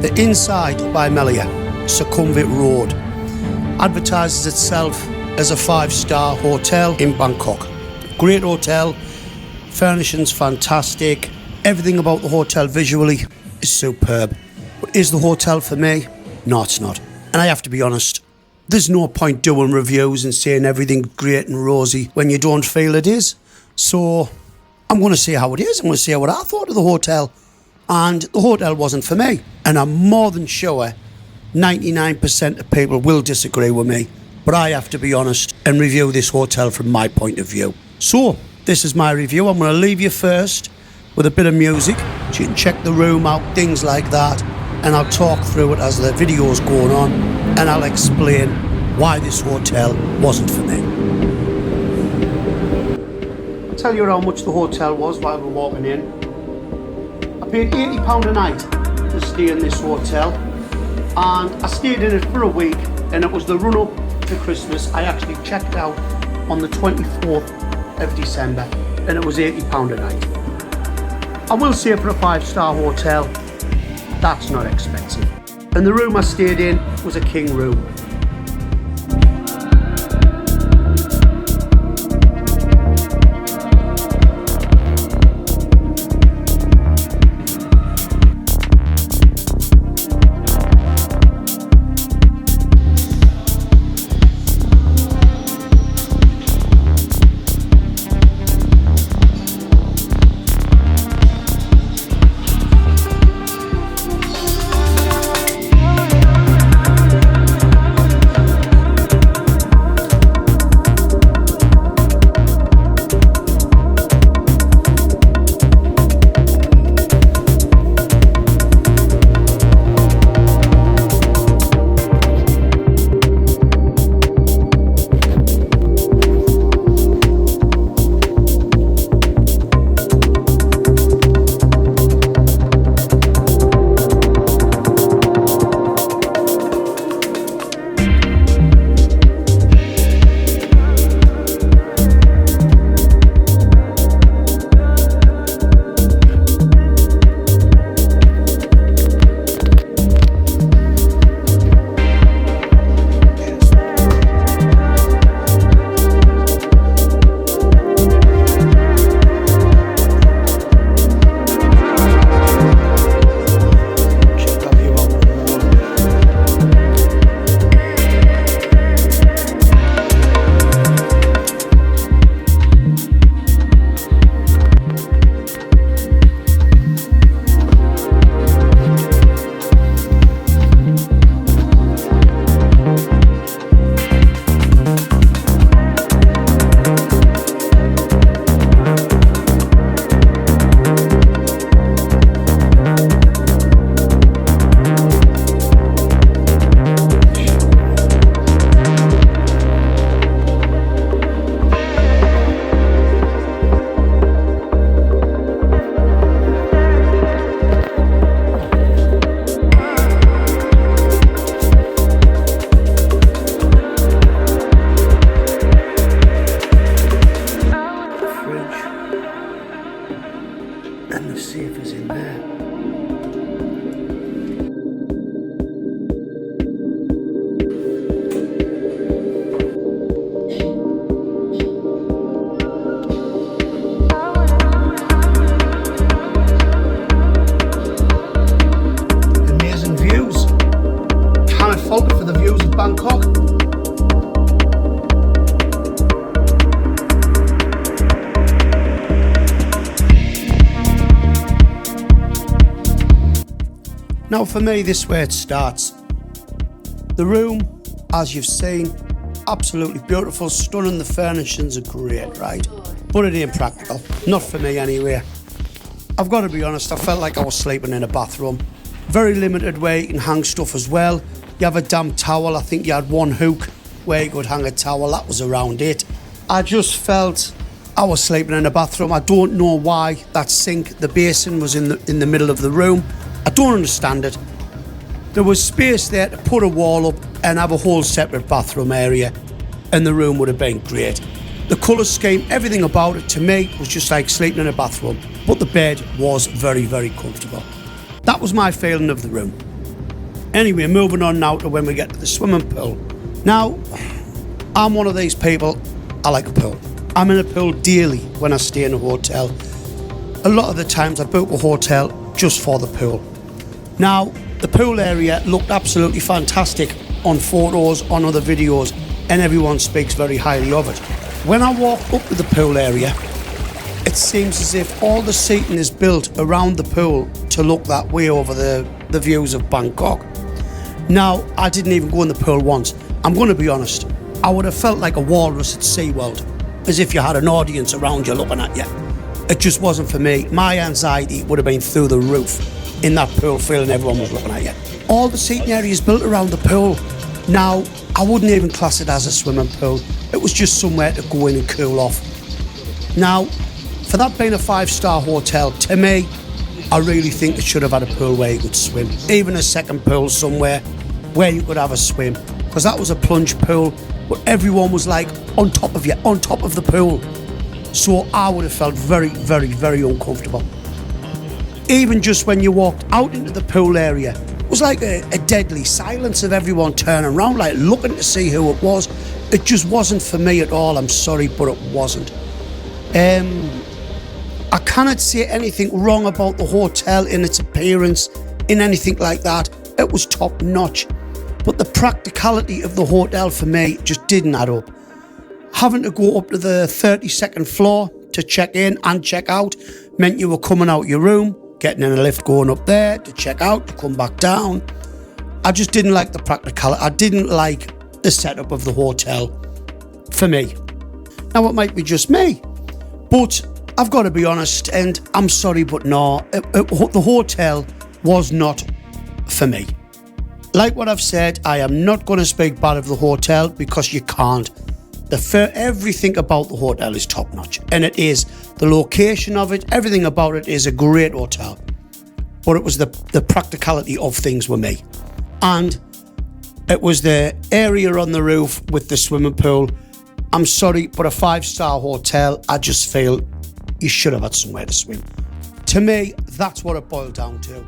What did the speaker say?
The Inside by Melia, Sukhumvit Road, advertises itself as a 5-star hotel in Bangkok. Great hotel, furnishings fantastic, everything about the hotel visually is superb. But is the hotel for me? No, it's not. And I have to be honest, there's no point doing reviews and saying everything's great and rosy when you don't feel it is. So I'm going to say how it is. I'm going to say what I thought of the hotel. And the hotel wasn't for me. And I'm more than sure 99% of people will disagree with me. But I have to be honest and review this hotel from my point of view. So this is my review. I'm going to leave you first with a bit of music so you can check the room out, things like that. And I'll talk through it as the video's going on. And I'll explain why this hotel wasn't for me. I'll tell you how much the hotel was while we're walking in. I paid £80 a night to stay in this hotel, and I stayed in it for a week, and it was the run-up to Christmas. I actually checked out on the 24th of December, and it was £80 a night. I will say for a 5-star hotel, that's not expensive. And the room I stayed in was a king room. And the safe is in there. Amazing views. Can't fault it for the views of Bangkok. Now for me, this is where it starts. The room, as you've seen, absolutely beautiful, stunning. The furnishings are great, right? But it ain't practical. Not for me anyway. I've got to be honest, I felt like I was sleeping in a bathroom. Very limited where you can hang stuff as well. You have a damp towel. I think you had one hook where you could hang a towel. That was around it. I just felt I was sleeping in a bathroom. I don't know why that sink, the basin, was in the middle of the room. I don't understand it. There was space there to put a wall up and have a whole separate bathroom area, and the room would have been great. The colour scheme, everything about it, to me, was just like sleeping in a bathroom. But the bed was very, very comfortable. That was my feeling of the room. Anyway, moving on now to when we get to the swimming pool. Now, I'm one of these people, I like a pool. I'm in a pool daily when I stay in a hotel. A lot of the times I book a hotel just for the pool. Now, the pool area looked absolutely fantastic on photos, on other videos, and everyone speaks very highly of it. When I walk up to the pool area, it seems as if all the seating is built around the pool to look that way over the views of Bangkok. Now, I didn't even go in the pool once. I'm going to be honest, I would have felt like a walrus at SeaWorld, as if you had an audience around you looking at you. It just wasn't for me. My anxiety would have been through the roof in that pool, feeling everyone was looking at you. All the seating areas built around the pool. Now, I wouldn't even class it as a swimming pool. It was just somewhere to go in and cool off. Now, for that being a 5-star hotel, to me, I really think it should have had a pool where you could swim. Even a second pool somewhere where you could have a swim. Because that was a plunge pool, but everyone was like on top of you, on top of the pool. So I would have felt very, very, very uncomfortable. Even just when you walked out into the pool area, it was like a deadly silence of everyone turning around, like looking to see who it was. It just wasn't for me at all. I'm sorry, but it wasn't. I cannot say anything wrong about the hotel in its appearance, in anything like that. It was top notch. But the practicality of the hotel for me just didn't add up. Having to go up to the 32nd floor to check in and check out meant you were coming out your room, getting in a lift, going up there to check out, to come back down. I just didn't like the practicality. I didn't like the setup of the hotel for me. Now, it might be just me, but I've got to be honest, and I'm sorry, but no, the hotel was not for me. Like what I've said, I am not going to speak bad of the hotel because you can't. Everything about the hotel is top notch, and it is. The location of it, everything about it is a great hotel. But it was the practicality of things with me. And it was the area on the roof with the swimming pool. I'm sorry, but a 5-star hotel, I just feel you should have had somewhere to swim. To me, that's what it boiled down to.